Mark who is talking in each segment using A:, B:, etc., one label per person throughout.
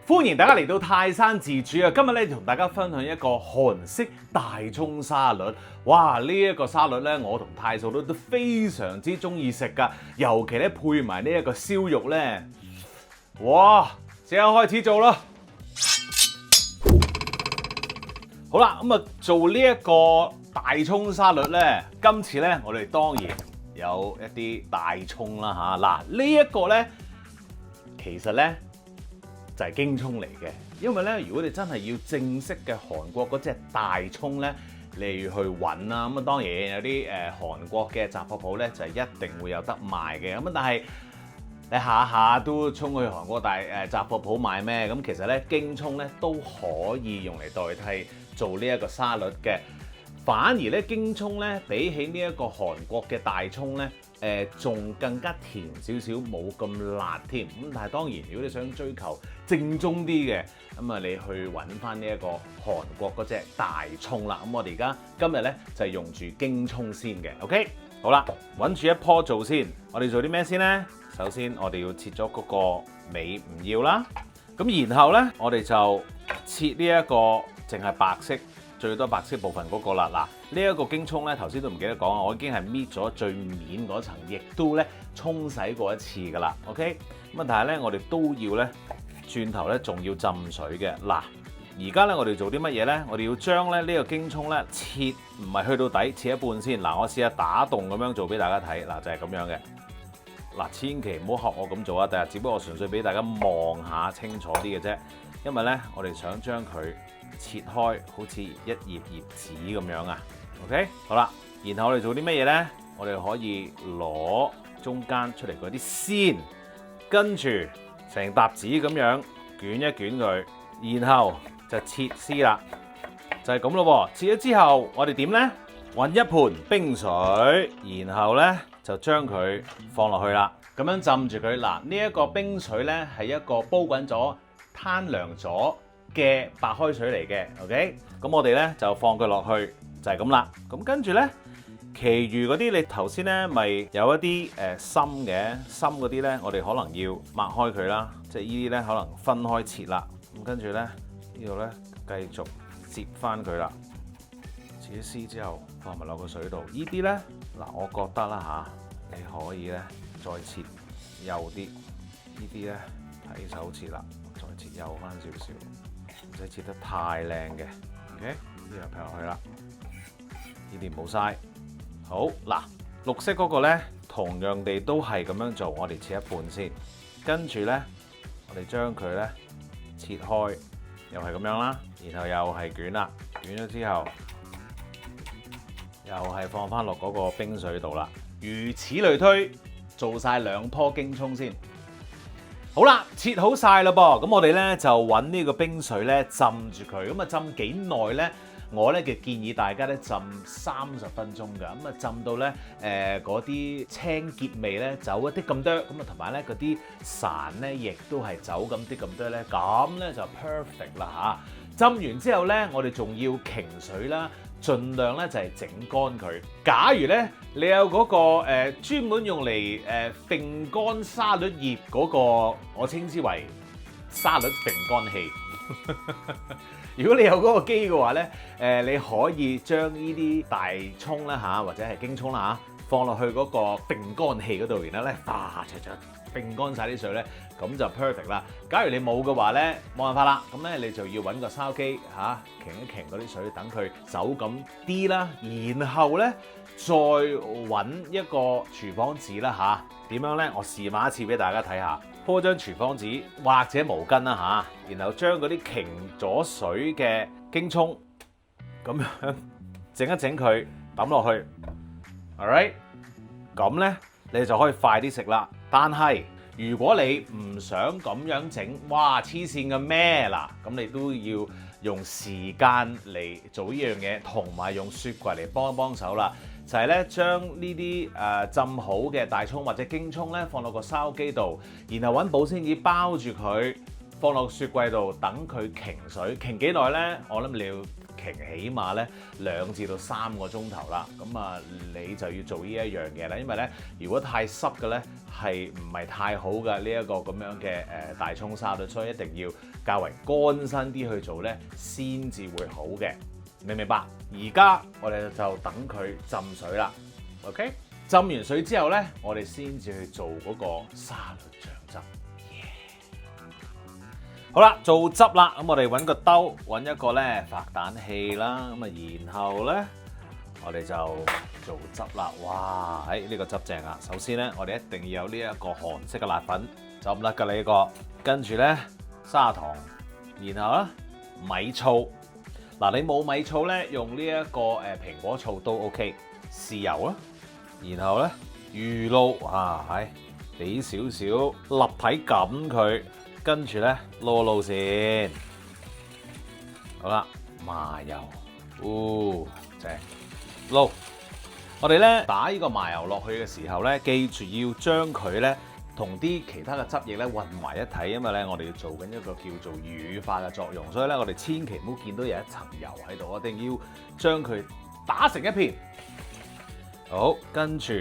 A: 歡迎大家嚟到泰山自主啊！今日咧同大家分享一個韓式大葱沙律。哇！呢一個沙律咧，我同太嫂都非常之中意食噶，尤其咧配埋呢一個燒肉咧，哇！即刻開始做啦！好啦，咁啊做呢一個大葱沙律咧，今次咧我哋當然有一啲大葱啦嚇。嗱，呢一個咧其實咧就係京葱嚟嘅，因為咧如果你真係要正式嘅韓國嗰隻大葱咧，你要去揾啦。咁啊當然有啲韓國嘅雜貨鋪咧就係一定會有得賣嘅。咁啊但係你下下都衝去韓國雜貨鋪買咩？咁其實咧京葱咧都可以用嚟代替做呢一個沙律嘅。反而咧京葱咧比起呢一個韓國嘅大葱咧，仲更加甜少少，冇咁辣添。咁但係當然，如果你想追求正宗啲嘅，咁啊你去揾翻呢一個韓國嗰隻大葱啦。咁我哋而家今日咧就係用住京葱先嘅。OK， 好啦，揾住一棵做先。我哋做啲咩先呢？首先我哋要切咗嗰個尾唔要啦。咁然後咧我哋就切呢一個淨係白色。最多白色部分嗰個啦，嗱呢一個京葱咧，頭先都唔記得講啊，我已經係搣咗最面嗰層，亦都咧沖洗過一次噶啦。OK， 咁啊，但係咧我哋都要咧轉頭咧仲要浸水嘅。嗱，而家咧我哋做啲乜嘢咧？我哋要將咧呢個京葱咧切，唔係去到底，切一半先。嗱，我試下打洞咁樣做俾大家睇。嗱，就係咁樣嘅。嗱，千祈唔好學我咁做啊！第日只不過純粹俾大家望下清楚啲嘅啫。因為咧，我哋想將佢切開，好似一頁頁紙咁樣啊。OK， 好啦，然後我哋做啲乜嘢咧？我哋可以攞中間出嚟嗰啲絲，跟住成沓紙咁樣捲一捲佢，然後就切絲啦，就係咁咯喎。切咗之後，我哋點咧？揾一盤冰水，然後咧就將佢放落去啦，咁樣浸住佢。嗱，呢一個冰水咧係一個煲滾咗、攤涼咗嘅白開水嚟嘅。OK， 咁我哋咧就放佢落去，就係咁啦。咁跟住咧，其餘嗰啲你頭先咧咪有一啲心嘅，心嗰啲咧我哋可能要擘開佢啦，即係呢啲咧可能分開切啦。咁跟住咧呢度咧繼續摺翻佢啦，切啲絲之後放埋落個水度。呢啲咧嗱，我覺得啦嚇，你可以咧再切幼啲，呢啲咧睇手切啦。再切幼翻少少，唔使切得太靚嘅。OK， 呢啲就劈落去啦，呢啲冇晒。好嗱，綠色嗰個咧，同樣地都係咁樣做。我哋切一半先，跟住咧，我哋將佢咧切開，又係咁樣啦。然後又係捲啦，捲咗之後，又係放翻落嗰個冰水度啦。如此類推，做晒兩棵京葱先。好啦，切好晒啦噃，咁我哋咧就揾呢個冰水咧浸住佢，咁啊浸幾耐咧？我咧嘅建議大家咧浸30分鐘㗎，咁啊浸到咧嗰啲青澀味咧走一啲咁多，咁啊同埋咧嗰啲潺咧亦都係走咁啲咁多咧，咁咧就 perfect 啦嚇。浸完之後咧，我哋仲要擎水啦。盡量咧就係整乾佢。假如咧你有嗰個專門用嚟揈乾沙律葉嗰個，我稱之為沙律揈乾器。如果你有嗰個機嘅話咧，你可以將呢啲大葱啦嚇，或者係京葱啦嚇，放落去嗰個揈乾器嗰度，然後咧揈乾晒啲水咧，咁就 perfect 啦。假如你冇嘅話咧，冇辦法啦，咁咧你就要揾個筲箕嚇，擎一擎嗰啲水，等佢走咁啲啦。然後咧再揾一個廚房紙啦嚇，點樣咧？我示範一次俾大家睇下，鋪張廚房紙或者毛巾啦嚇，然後將嗰啲擎咗水嘅京葱咁樣整一整佢，抌落去。Alright， 咁咧你就可以快啲食啦。但係如果你唔想咁樣整，哇黐線嘅咩嗱，咁你都要用時間嚟做呢樣嘢，同埋用雪櫃嚟幫手啦。就係咧將呢啲浸好嘅大葱或者京葱咧放落個筲箕度，然後揾保鮮紙包住佢，放落雪櫃度等佢擎水。擎幾耐咧？我諗你要起碼咧2至到3個鐘頭啦。咁啊，你就要做呢一樣嘢啦，因為咧如果太濕嘅咧係唔係太好嘅呢一個咁樣嘅大葱沙律，所以一定要較為乾身啲去做咧先至會好嘅。明唔明白？而家我哋就等佢浸水啦。OK， 浸完水之後咧，我哋先至去做嗰個沙律醬汁。好啦，做汁啦，咁我哋揾個兜，揾一個咧發蛋器啦，咁啊，然後咧我哋就做汁啦。哇，呢個汁正啊！首先咧，我哋一定要有呢一個韓式嘅辣粉，就唔甩㗎呢個。跟住咧砂糖，然後咧米醋。嗱，你冇米醋咧，用呢一個蘋果醋都 OK。豉油啦，然後咧魚露俾少少立體感佢，跟住咧撈先。好啦，麻油，正撈。我哋咧打呢個麻油落去嘅時候咧，記住要將佢咧同啲其他嘅汁液咧混埋一體，因為咧我哋要做緊一個叫做乳化嘅作用，所以咧我哋千祈唔好見到有一層油喺度，一定要將佢打成一片。好，跟住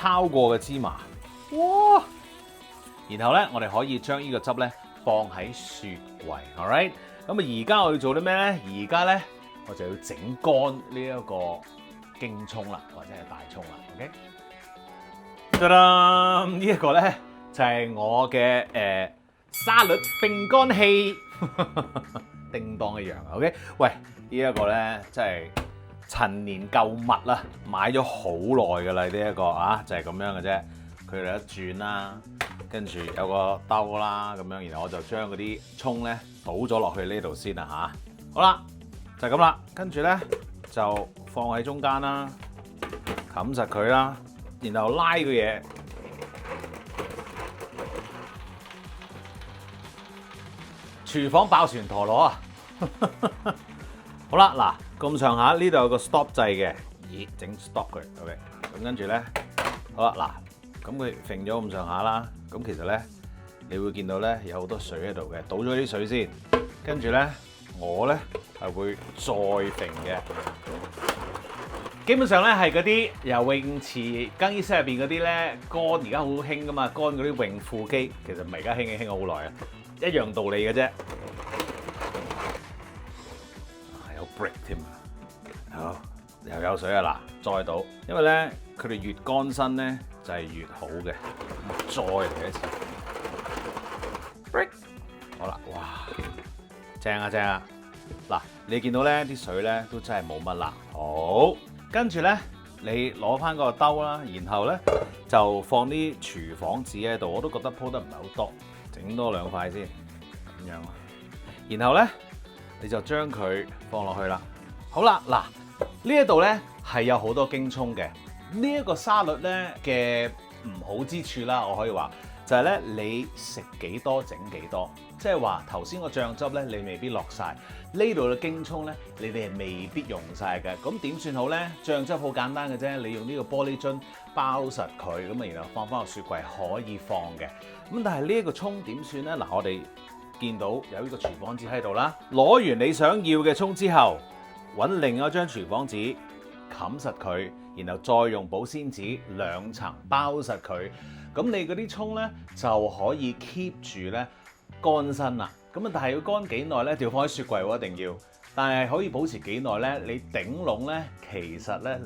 A: 烤過嘅芝麻，哇！然後咧我哋可以將呢個汁咧放喺雪櫃 ，alright。咁啊，而家我要做啲咩咧？而家咧我就要整乾呢一個京葱啦，或者係大葱啦。OK， 得啦，呢一個咧就係我嘅沙律並乾器，叮當一樣。OK， 喂，呢一個咧真係陳年舊物啦，買咗好耐㗎啦，呢一個就係咁樣嘅啫。佢哋一轉啦，跟住有個兜啦咁樣，然後我就將嗰啲葱咧倒咗落去呢度先啦嚇。好啦，就係咁啦，跟住咧就放喺中間啦，冚實佢啦，然後拉個嘢，廚房爆旋陀螺啊！好啦，嗱咁上下呢度有個 stop 掣嘅，整 stop 佢 ，OK。咁跟住咧，好啦，嗱咁佢揈咗咁上下啦，咁其實咧你會見到咧有好多水喺度嘅，倒咗啲水先，跟住咧我咧係會再揈嘅。基本上咧係嗰啲游泳池更衣室入邊嗰啲咧乾，而家好興噶嘛，乾嗰啲泳褲機，其實唔係而家興咗好耐啊，一樣道理嘅啫。有 break 添啊！好，又有水啊！嗱，再倒，因為咧佢哋越乾身咧就係越好嘅。再嚟一次 break， 好啦，哇，正啊正啊！嗱，你見到咧啲水咧都真係冇乜啦。好。跟住咧，你攞翻個兜啦，然後咧就放啲廚房紙喺度，我都覺得鋪得唔係好多，整多2塊先，咁樣。然後咧，你就將佢放落去啦。好啦，嗱，呢一度咧係有好多京葱嘅，呢一個沙律咧嘅唔好之處啦，我可以話就係咧你食幾多整幾多，即係話頭先個醬汁咧你未必落晒。呢度嘅京葱咧，你哋係未必用晒嘅。咁點算好咧？醬汁好簡單嘅啫，你用呢個玻璃樽包實佢，咁啊然後放翻個雪櫃可以放嘅。咁但係呢一個葱點算咧？嗱，我哋見到有呢個廚房紙喺度啦。攞完你想要嘅葱之後，揾另一張廚房紙冚實佢，然後再用保鮮紙2層包實佢。咁你嗰啲葱咧就可以 keep 住咧乾身啦。咁啊，但係要乾幾耐咧？就要放喺雪櫃喎，一定要。但係可以保持幾耐咧？你頂籠咧，其實咧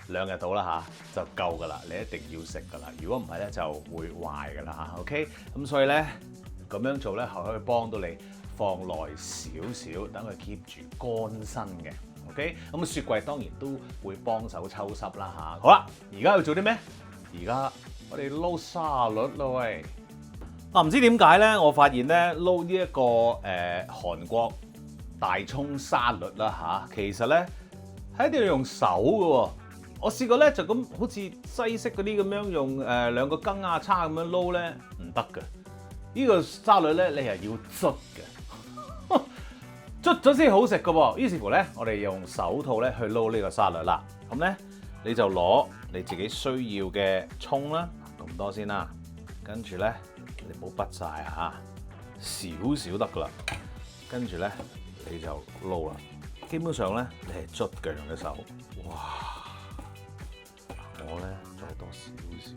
A: 2日到啦就夠噶啦。你一定要食噶啦。如果唔係咧，就會壞噶啦嚇。OK， 咁所以咧咁樣做咧，係可以幫到你放耐少少，等佢 keep 住乾身嘅。OK， 咁雪櫃當然都會幫手抽濕啦嚇。好啦，而家要做啲咩？而家我哋撈沙律咯喂。唔知點解咧，我發現咧撈呢一個韓國大葱沙律啦其實咧係一定要用手嘅喎。我試過咧就咁好似西式嗰啲咁樣用2個羹啊叉咁樣撈咧唔得嘅。呢個沙律咧你係要捽嘅，捽咗先好食嘅喎。於是乎咧，我哋用手套咧去撈呢個沙律啦。咁咧你就攞你自己需要嘅葱啦，咁多先啦，跟住咧。你唔好筆晒少少得噶啦，跟住咧你就撈啦。基本上咧你係捽嘅用隻手，哇！我咧再多少少，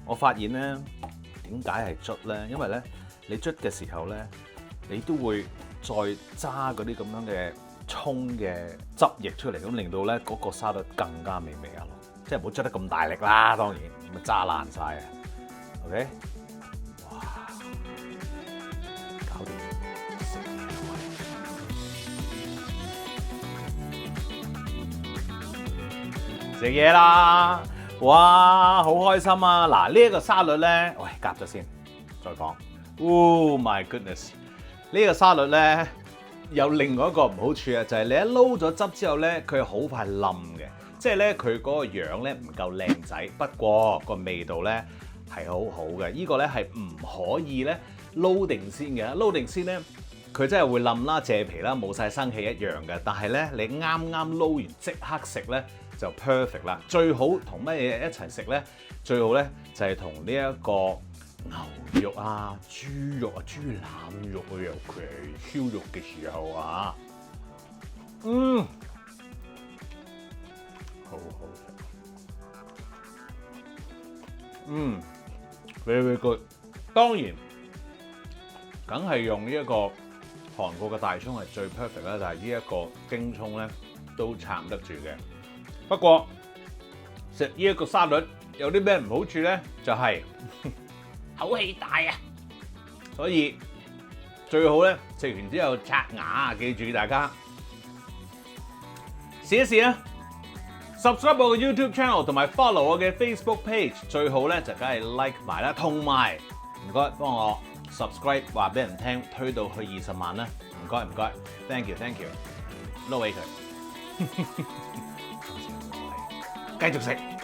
A: 我發現咧點解係捽咧？因為咧你捽嘅時候咧，你都會再揸嗰啲咁樣嘅葱嘅汁液出嚟，咁令到咧嗰個沙律更加美味啊！即係唔好捽得咁大力啦，當然咪揸爛晒啊 ！OK， 哇，搞掂，食嘢啦！哇，好開心啊！嗱，呢一個沙律咧，喂，夾咗先，再講。Oh my goodness！呢個沙律咧有另外一個唔好處啊，就係你一撈咗汁之後咧，佢好快冧嘅。即係咧，佢嗰個樣咧唔夠靚仔，不過個味道咧係好好嘅。呢個咧係唔可以咧撈定先嘅，撈定先咧佢真係會冧啦、謝皮啦、冇晒生氣一樣嘅。但係咧，你啱啱撈完即刻食咧就 perfect 啦。最好同乜嘢一齊食咧？最好咧就係同呢一個牛肉啊、豬肉啊、豬腩肉啊，尤其係燒肉嘅時候啊，好好食，very good。當然，梗係用呢一個韓國嘅大葱係最 perfect 啦，但係呢一個京葱咧都撐得住嘅。不過食呢一個沙律有啲咩唔好處咧？就係口氣大啊，所以最好咧食完之後刷牙啊！記住大家試一試啊！ subscribe 我嘅 YouTube channel 同埋 follow 我嘅 Facebook page， 最好咧就梗係 like 埋啦，同埋唔該幫我 subscribe 話俾人聽，推到去20萬啦！唔該唔該 ，thank you， 撈起佢，繼續食。